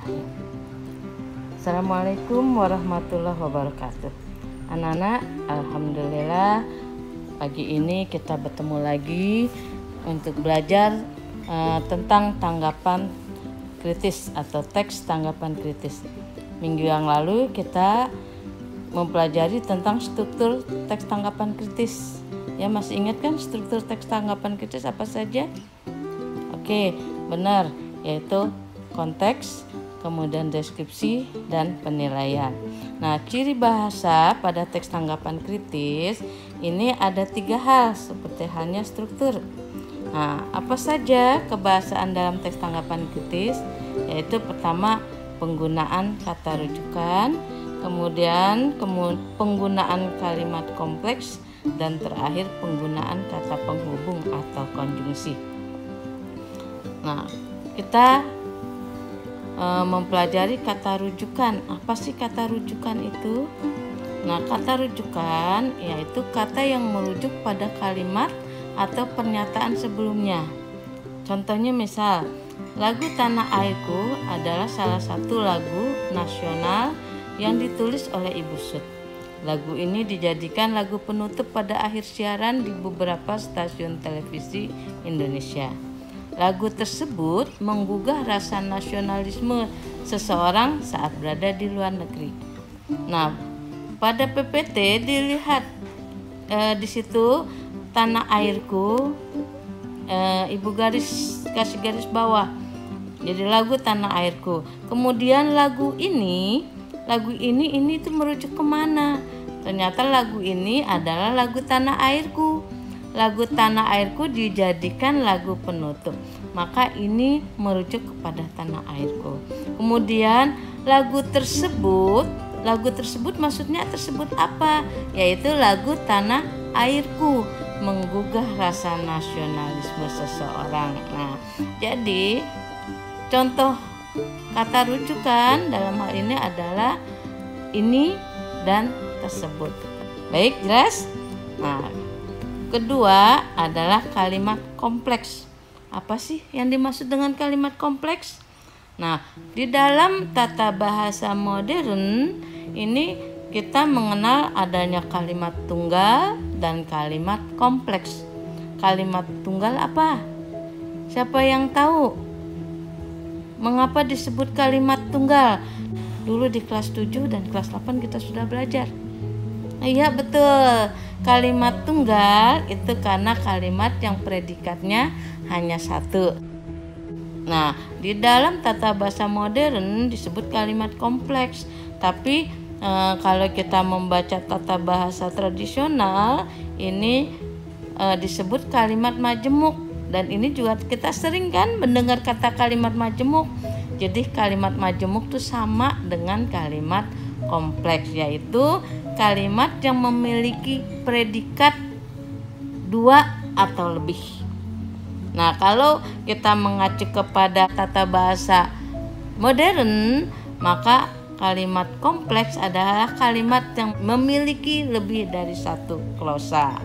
Bismillahirrahmanirrahim. Assalamualaikum warahmatullahi wabarakatuh. Anak-anak, alhamdulillah pagi ini kita bertemu lagi untuk belajar tentang tanggapan kritis atau teks tanggapan kritis. Minggu yang lalu kita mempelajari tentang struktur teks tanggapan kritis. Ya, masih ingat kan struktur teks tanggapan kritis apa saja? Oke, benar, yaitu konteks, kemudian deskripsi, dan penilaian. Nah, ciri bahasa pada teks tanggapan kritis ini ada 3 hal seperti halnya struktur. Nah, apa saja kebahasaan dalam teks tanggapan kritis? Yaitu pertama, penggunaan kata rujukan, kemudian penggunaan kalimat kompleks, dan terakhir penggunaan kata penghubung atau konjungsi. Nah, kita mempelajari kata rujukan. Apa sih kata rujukan itu? Nah, kata rujukan yaitu kata yang merujuk pada kalimat atau pernyataan sebelumnya. Contohnya misal, lagu Tanah Airku adalah salah satu lagu nasional yang ditulis oleh Ibu Sud. Lagu ini dijadikan lagu penutup pada akhir siaran di beberapa stasiun televisi Indonesia. Lagu tersebut menggugah rasa nasionalisme seseorang saat berada di luar negeri. Nah, pada PPT dilihat di situ Tanah Airku, Ibu kasih garis bawah. Jadi lagu Tanah Airku. Kemudian lagu ini itu merujuk kemana? Ternyata lagu ini adalah lagu Tanah Airku. Lagu Tanah Airku dijadikan lagu penutup, maka ini merujuk kepada Tanah Airku. Kemudian lagu tersebut maksudnya tersebut apa? Yaitu lagu Tanah Airku, menggugah rasa nasionalisme seseorang. Nah, jadi contoh kata rujukan dalam hal ini adalah ini dan tersebut. Baik, jelas? Nah, kedua adalah kalimat kompleks. Apa sih yang dimaksud dengan kalimat kompleks? Nah, di dalam tata bahasa modern ini kita mengenal adanya kalimat tunggal dan kalimat kompleks. Kalimat tunggal apa? Siapa yang tahu? Mengapa disebut kalimat tunggal? Dulu di kelas 7 dan kelas 8 kita sudah belajar. Iya, betul. Kalimat tunggal itu karena kalimat yang predikatnya hanya satu. Nah, di dalam tata bahasa modern disebut kalimat kompleks. Tapi kalau kita membaca tata bahasa tradisional ini disebut kalimat majemuk. Dan ini juga kita sering kan mendengar kata kalimat majemuk. Jadi kalimat majemuk itu sama dengan kalimat kompleks, yaitu kalimat yang memiliki predikat 2 atau lebih. Nah, kalau kita mengacu kepada tata bahasa modern, maka kalimat kompleks adalah kalimat yang memiliki lebih dari 1 klosa.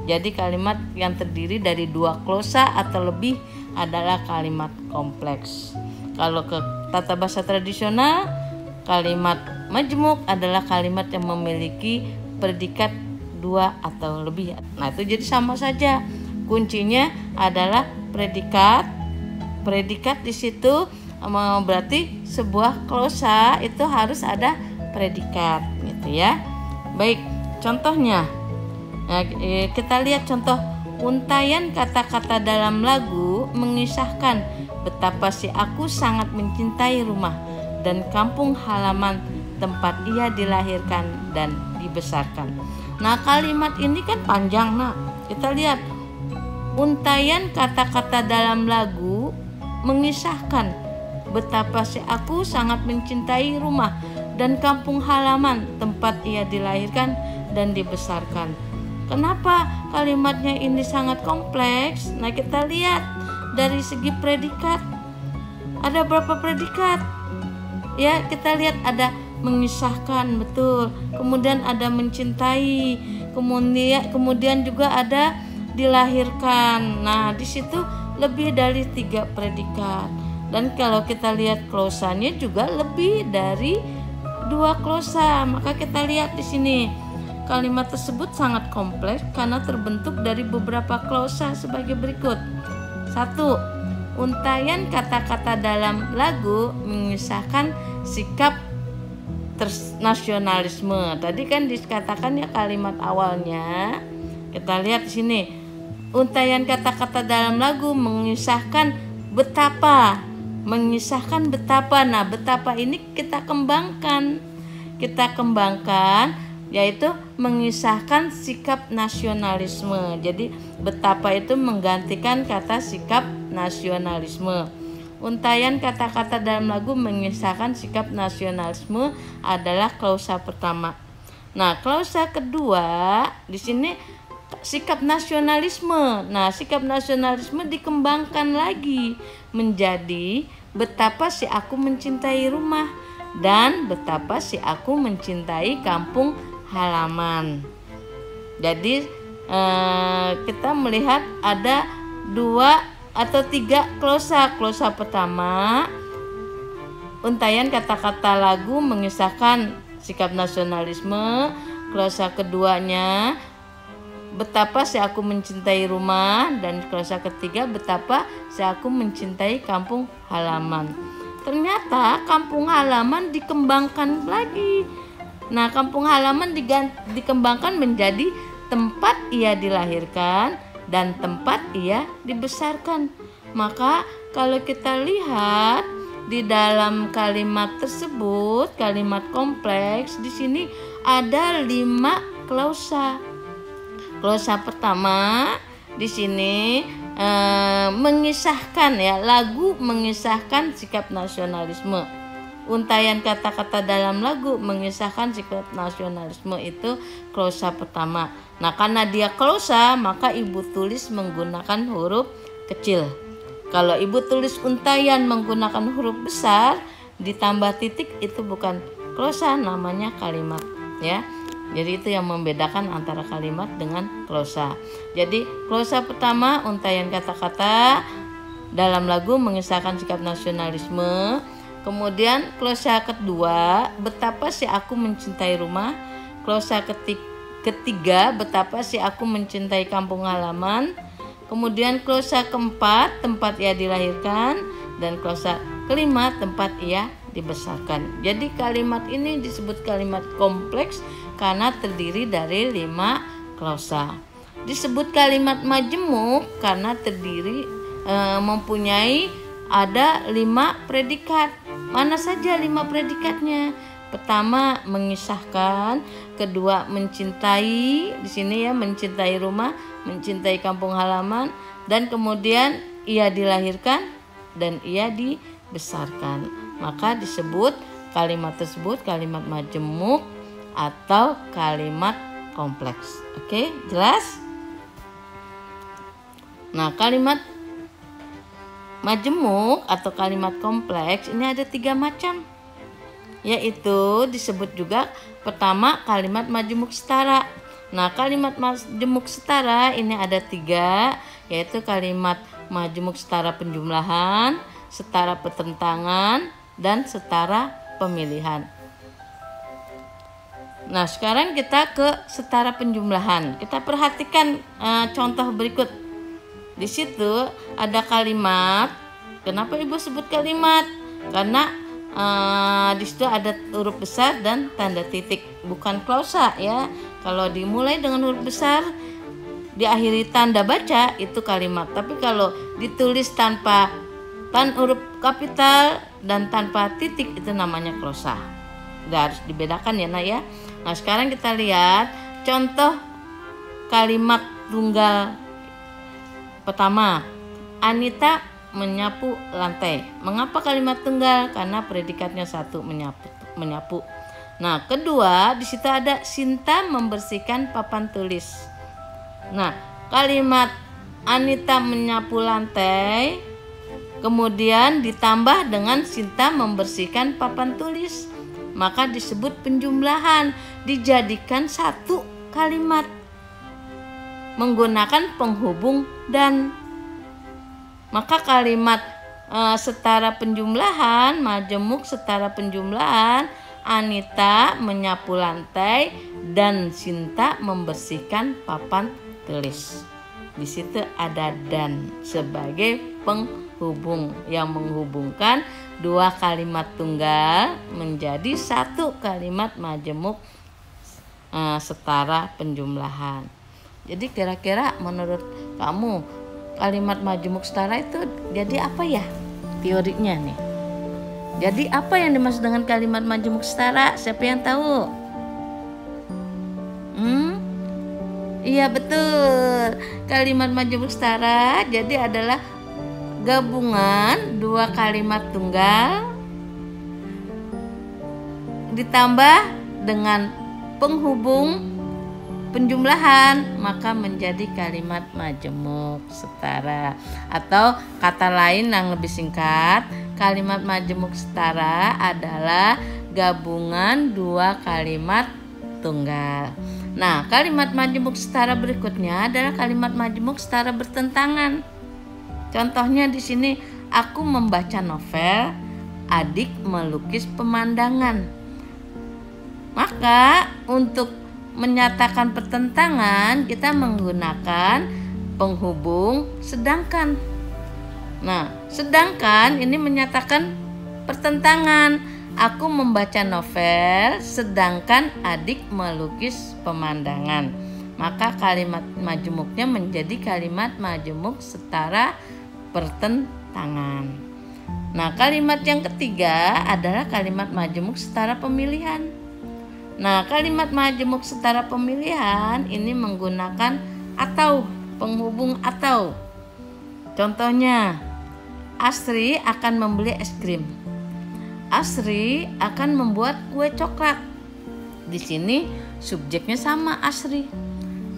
Jadi kalimat yang terdiri dari 2 klosa atau lebih adalah kalimat kompleks. Kalau ke tata bahasa tradisional, kalimat majemuk adalah kalimat yang memiliki predikat 2 atau lebih. Nah, itu jadi sama saja. Kuncinya adalah predikat. Predikat di situ berarti sebuah klosa itu harus ada predikat, gitu ya. Baik, contohnya. Nah, kita lihat contoh. Untaian kata-kata dalam lagu mengisahkan betapa si aku sangat mencintai rumah dan kampung halaman tempat ia dilahirkan dan dibesarkan. Nah, kalimat ini kan panjang. Nah, kita lihat. Untaian kata-kata dalam lagu mengisahkan betapa si aku sangat mencintai rumah dan kampung halaman tempat ia dilahirkan dan dibesarkan. Kenapa kalimatnya ini sangat kompleks? Nah, kita lihat dari segi predikat. Ada berapa predikat? Ya, kita lihat ada mengisahkan, betul. Kemudian ada mencintai. Kemudian juga ada dilahirkan. Nah, di situ lebih dari 3 predikat. Dan kalau kita lihat klosanya juga lebih dari 2 klosa. Maka kita lihat di sini. Kalimat tersebut sangat kompleks karena terbentuk dari beberapa klosa sebagai berikut. 1. Untaian kata-kata dalam lagu mengisahkan sikap nasionalisme. Tadi kan dikatakan ya kalimat awalnya. Kita lihat di sini. Untaian kata-kata dalam lagu mengisahkan betapa. Nah, betapa ini kita kembangkan. Yaitu mengisahkan sikap nasionalisme. Jadi betapa itu menggantikan kata sikap nasionalisme. Untaian kata-kata dalam lagu mengisahkan sikap nasionalisme adalah klausa pertama. Nah, klausa kedua di sini sikap nasionalisme. Nah, sikap nasionalisme dikembangkan lagi menjadi betapa si aku mencintai rumah dan betapa si aku mencintai kampung halaman. Jadi kita melihat ada 2 atau 3 klausa. Klausa pertama, untaian kata-kata lagu mengisahkan sikap nasionalisme. Klausa keduanya, betapa si aku mencintai rumah, dan klausa ketiga, betapa si aku mencintai kampung halaman. Ternyata kampung halaman dikembangkan lagi. Nah, kampung halaman dikembangkan menjadi tempat ia dilahirkan dan tempat ia dibesarkan. Maka kalau kita lihat di dalam kalimat tersebut, kalimat kompleks, di sini ada 5 klausa. Klausa pertama di sini mengisahkan ya, lagu mengisahkan sikap nasionalisme. Untaian kata-kata dalam lagu mengisahkan sikap nasionalisme, itu klausa pertama. Nah, karena dia klausa, maka ibu tulis menggunakan huruf kecil. Kalau ibu tulis untaian menggunakan huruf besar ditambah titik, itu bukan klausa, namanya kalimat ya. Jadi itu yang membedakan antara kalimat dengan klausa. Jadi klausa pertama, untaian kata-kata dalam lagu mengisahkan sikap nasionalisme. Kemudian klausa kedua, betapa si aku mencintai rumah. Klausa ketiga, betapa si aku mencintai kampung halaman. Kemudian klausa keempat, tempat ia dilahirkan. Dan klausa kelima, tempat ia dibesarkan. Jadi kalimat ini disebut kalimat kompleks karena terdiri dari 5 klausa. Disebut kalimat majemuk karena terdiri mempunyai ada 5 predikat. Mana saja 5 predikatnya? Pertama, mengisahkan. Kedua, mencintai. Di sini ya, mencintai rumah, mencintai kampung halaman. Dan kemudian ia dilahirkan dan ia dibesarkan. Maka disebut kalimat tersebut kalimat majemuk atau kalimat kompleks. Oke, jelas? Nah, kalimat majemuk atau kalimat kompleks ini ada 3 macam, yaitu disebut juga pertama kalimat majemuk setara. Nah, kalimat majemuk setara ini ada 3, yaitu kalimat majemuk setara penjumlahan, setara pertentangan, dan setara pemilihan. Nah, sekarang kita ke setara penjumlahan. Kita perhatikan contoh berikut. Di situ ada kalimat. Kenapa ibu sebut kalimat? Karena di situ ada huruf besar dan tanda titik, bukan klausa ya. Kalau dimulai dengan huruf besar, diakhiri tanda baca, itu kalimat. Tapi kalau ditulis tanpa huruf kapital dan tanpa titik, itu namanya klausa. Harus dibedakan ya nak ya. Nah, sekarang kita lihat contoh kalimat tunggal. Pertama, Anita menyapu lantai. Mengapa kalimat tunggal? Karena predikatnya 1, menyapu. Nah, kedua, di situ ada Sinta membersihkan papan tulis. Nah, kalimat Anita menyapu lantai kemudian ditambah dengan Sinta membersihkan papan tulis, maka disebut penjumlahan, dijadikan 1 kalimat menggunakan penghubung dan. Maka kalimat setara penjumlahan, majemuk setara penjumlahan, Anita menyapu lantai dan Sinta membersihkan papan tulis. Di situ ada dan sebagai penghubung yang menghubungkan dua kalimat tunggal menjadi satu kalimat majemuk setara penjumlahan. Jadi kira-kira menurut kamu kalimat majemuk setara itu jadi apa ya teorinya nih? Jadi apa yang dimaksud dengan kalimat majemuk setara? Siapa yang tahu? Iya betul. Kalimat majemuk setara jadi adalah gabungan dua kalimat tunggal ditambah dengan penghubung penjumlahan, maka menjadi kalimat majemuk setara. Atau kata lain yang lebih singkat, kalimat majemuk setara adalah gabungan dua kalimat tunggal. Nah, kalimat majemuk setara berikutnya adalah kalimat majemuk setara bertentangan. Contohnya di sini, aku membaca novel, adik melukis pemandangan. Maka untuk menyatakan pertentangan kita menggunakan penghubung sedangkan. Nah, sedangkan ini menyatakan pertentangan. Aku membaca novel sedangkan adik melukis pemandangan. Maka kalimat majemuknya menjadi kalimat majemuk setara pertentangan. Nah, kalimat yang ketiga adalah kalimat majemuk setara pemilihan. Nah, kalimat majemuk setara pemilihan ini menggunakan atau, penghubung atau. Contohnya, Asri akan membeli es krim. Asri akan membuat kue coklat. Di sini subjeknya sama Asri.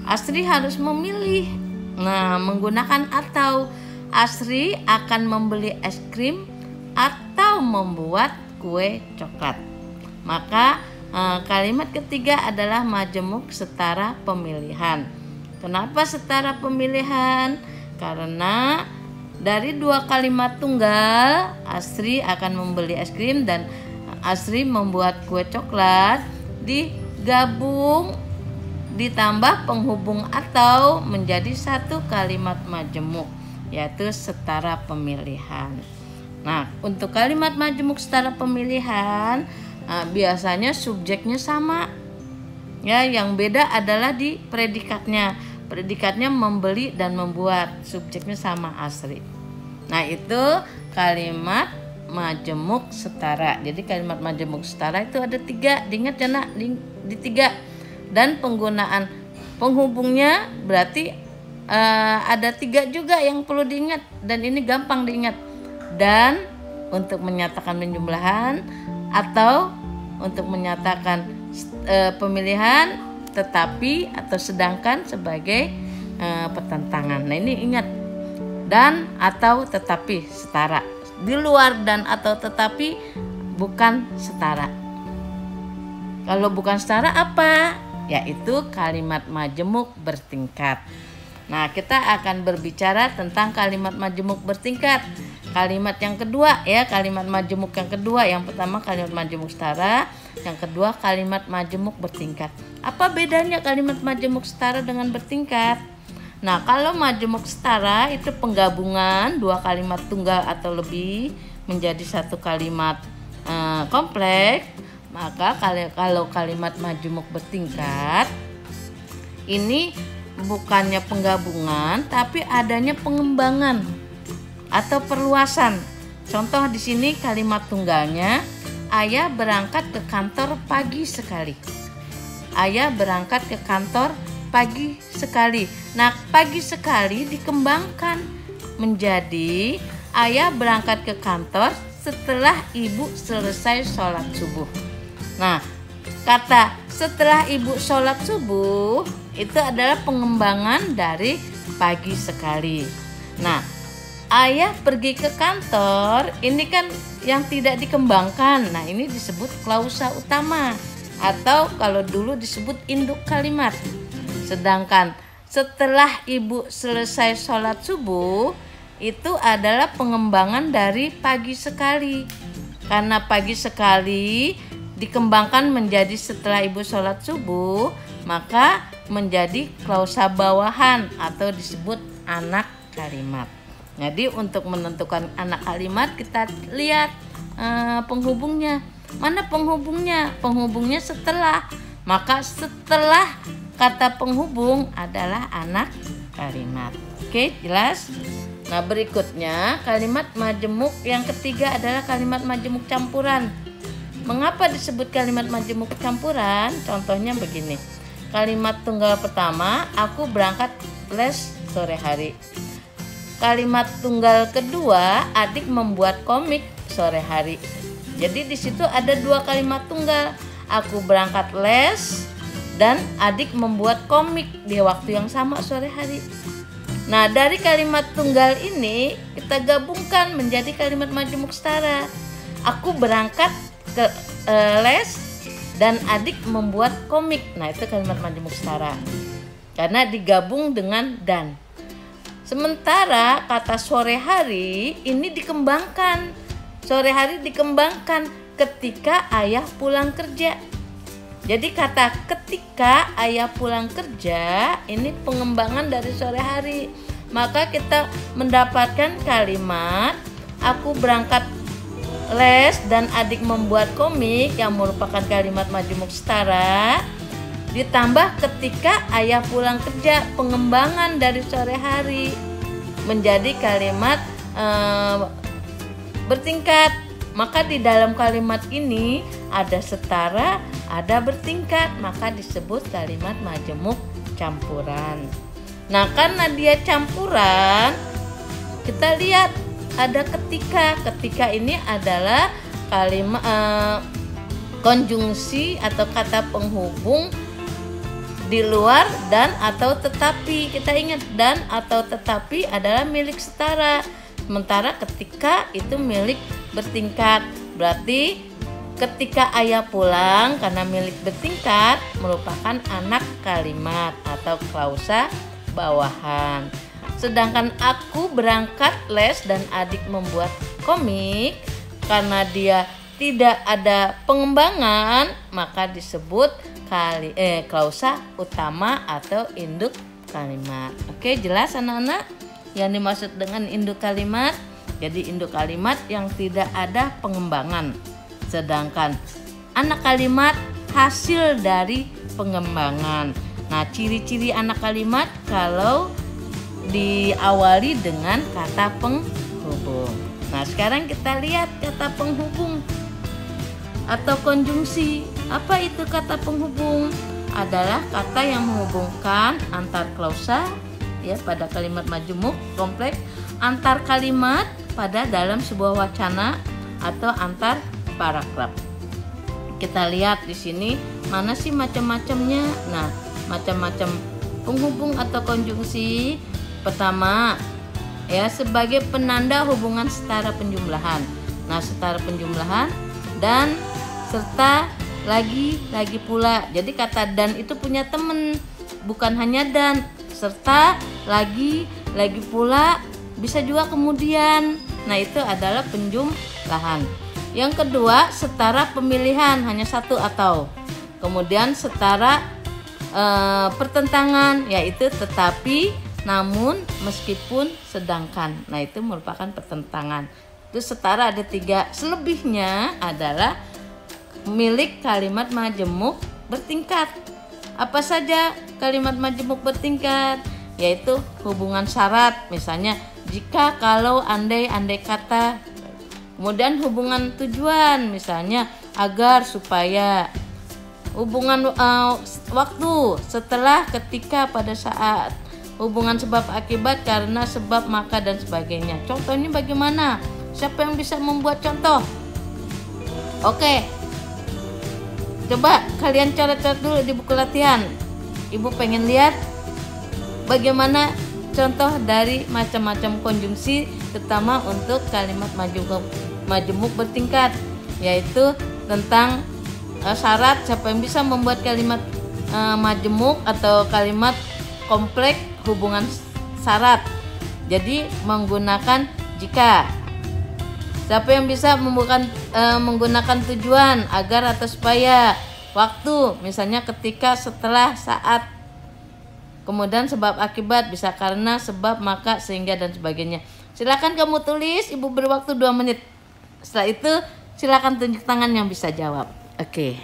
Asri harus memilih. Nah, menggunakan atau. Asri akan membeli es krim atau membuat kue coklat. Maka kalimat ketiga adalah majemuk setara pemilihan. Kenapa setara pemilihan? Karena dari dua kalimat tunggal, Asri akan membeli es krim dan Asri membuat kue coklat, digabung ditambah penghubung atau menjadi satu kalimat majemuk, yaitu setara pemilihan. Nah, untuk kalimat majemuk setara pemilihan biasanya subjeknya sama. Ya, yang beda adalah di predikatnya. Predikatnya membeli dan membuat, subjeknya sama Asri. Nah, itu kalimat majemuk setara. Jadi kalimat majemuk setara itu ada 3. Diingat ya nak, di 3. Dan penggunaan penghubungnya berarti ada 3 juga yang perlu diingat. Dan ini gampang diingat. Dan untuk menyatakan penjumlahan, atau untuk menyatakan pemilihan, tetapi atau sedangkan sebagai pertentangan. Nah, ini ingat, dan atau tetapi setara. Di luar dan atau tetapi bukan setara. Kalau bukan setara apa? Yaitu kalimat majemuk bertingkat. Nah, kita akan berbicara tentang kalimat majemuk bertingkat. Kalimat yang kedua ya, kalimat majemuk yang kedua. Yang pertama kalimat majemuk setara, yang kedua kalimat majemuk bertingkat. Apa bedanya kalimat majemuk setara dengan bertingkat? Nah, kalau majemuk setara itu penggabungan dua kalimat tunggal atau lebih menjadi satu kalimat kompleks. Maka kalau kalimat majemuk bertingkat ini bukannya penggabungan tapi adanya pengembangan atau perluasan. Contoh di sini kalimat tunggalnya, ayah berangkat ke kantor pagi sekali. Ayah berangkat ke kantor pagi sekali. Nah, pagi sekali dikembangkan menjadi ayah berangkat ke kantor setelah ibu selesai sholat subuh. Nah, kata setelah ibu sholat subuh itu adalah pengembangan dari pagi sekali. Nah, ayah pergi ke kantor, ini kan yang tidak dikembangkan. Nah, ini disebut klausa utama atau kalau dulu disebut induk kalimat. Sedangkan setelah ibu selesai sholat subuh, itu adalah pengembangan dari pagi sekali. Karena pagi sekali dikembangkan menjadi setelah ibu sholat subuh, maka menjadi klausa bawahan atau disebut anak kalimat. Jadi untuk menentukan anak kalimat kita lihat penghubungnya. Mana penghubungnya? Penghubungnya setelah. Maka setelah kata penghubung adalah anak kalimat. Oke, jelas? Nah, berikutnya kalimat majemuk yang ketiga adalah kalimat majemuk campuran. Mengapa disebut kalimat majemuk campuran? Contohnya begini. Kalimat tunggal pertama, aku berangkat les sore hari. Kalimat tunggal kedua, adik membuat komik sore hari. Jadi di situ ada dua kalimat tunggal. Aku berangkat les dan adik membuat komik di waktu yang sama sore hari. Nah, dari kalimat tunggal ini kita gabungkan menjadi kalimat majemuk setara. Aku berangkat ke les dan adik membuat komik. Nah, itu kalimat majemuk setara. Karena digabung dengan dan. Sementara kata sore hari ini dikembangkan. Sore hari dikembangkan ketika ayah pulang kerja. Jadi kata ketika ayah pulang kerja ini pengembangan dari sore hari. Maka kita mendapatkan kalimat aku berangkat les dan adik membuat komik yang merupakan kalimat majemuk setara ditambah ketika ayah pulang kerja, pengembangan dari sore hari menjadi kalimat bertingkat. Maka di dalam kalimat ini ada setara, ada bertingkat, maka disebut kalimat majemuk campuran. Nah, karena dia campuran, kita lihat ada ketika. Ketika ini adalah kalimat konjungsi atau kata penghubung di luar dan atau tetapi. Kita ingat dan atau tetapi adalah milik setara. Sementara ketika itu milik bertingkat. Berarti ketika ayah pulang karena milik bertingkat merupakan anak kalimat atau klausa bawahan. Sedangkan aku berangkat les dan adik membuat komik karena dia tidak ada pengembangan maka disebut klausa utama atau induk kalimat. Oke, jelas anak-anak yang dimaksud dengan induk kalimat? Jadi induk kalimat yang tidak ada pengembangan. Sedangkan anak kalimat hasil dari pengembangan. Nah, ciri-ciri anak kalimat kalau diawali dengan kata penghubung. Nah, sekarang kita lihat kata penghubung atau konjungsi. Apa itu kata penghubung? Adalah kata yang menghubungkan antar klausa ya pada kalimat majemuk kompleks, antar kalimat pada dalam sebuah wacana atau antar paragraf. Kita lihat di sini mana sih macam-macamnya. Nah, macam-macam penghubung atau konjungsi. Pertama, ya sebagai penanda hubungan setara penjumlahan. Nah, setara penjumlahan dan serta lagi pula. Jadi kata dan itu punya teman, bukan hanya dan, serta lagi pula, bisa juga kemudian. Nah, itu adalah penjumlahan. Yang kedua, setara pemilihan, hanya satu atau. Kemudian setara pertentangan, yaitu tetapi, namun, meskipun, sedangkan. Nah, itu merupakan pertentangan. Itu setara ada 3. Selebihnya adalah milik kalimat majemuk bertingkat. Apa saja kalimat majemuk bertingkat? Yaitu hubungan syarat, misalnya jika, kalau, andai kata. Kemudian hubungan tujuan, misalnya agar, supaya. Hubungan waktu, setelah, ketika, pada saat. Hubungan sebab akibat, karena, sebab, maka, dan sebagainya. Contohnya bagaimana? Siapa yang bisa membuat contoh? Oke, coba kalian coret-coret dulu di buku latihan. Ibu pengen lihat bagaimana contoh dari macam-macam konjungsi, terutama untuk kalimat majemuk bertingkat, yaitu tentang syarat. Siapa yang bisa membuat kalimat majemuk atau kalimat kompleks hubungan syarat? Jadi menggunakan jika. Siapa yang bisa menggunakan tujuan, agar atau supaya. Waktu, misalnya ketika, setelah, saat. Kemudian sebab akibat, bisa karena, sebab, maka, sehingga, dan sebagainya. Silakan kamu tulis, Ibu beri waktu 2 menit. Setelah itu silakan tunjuk tangan yang bisa jawab. Oke.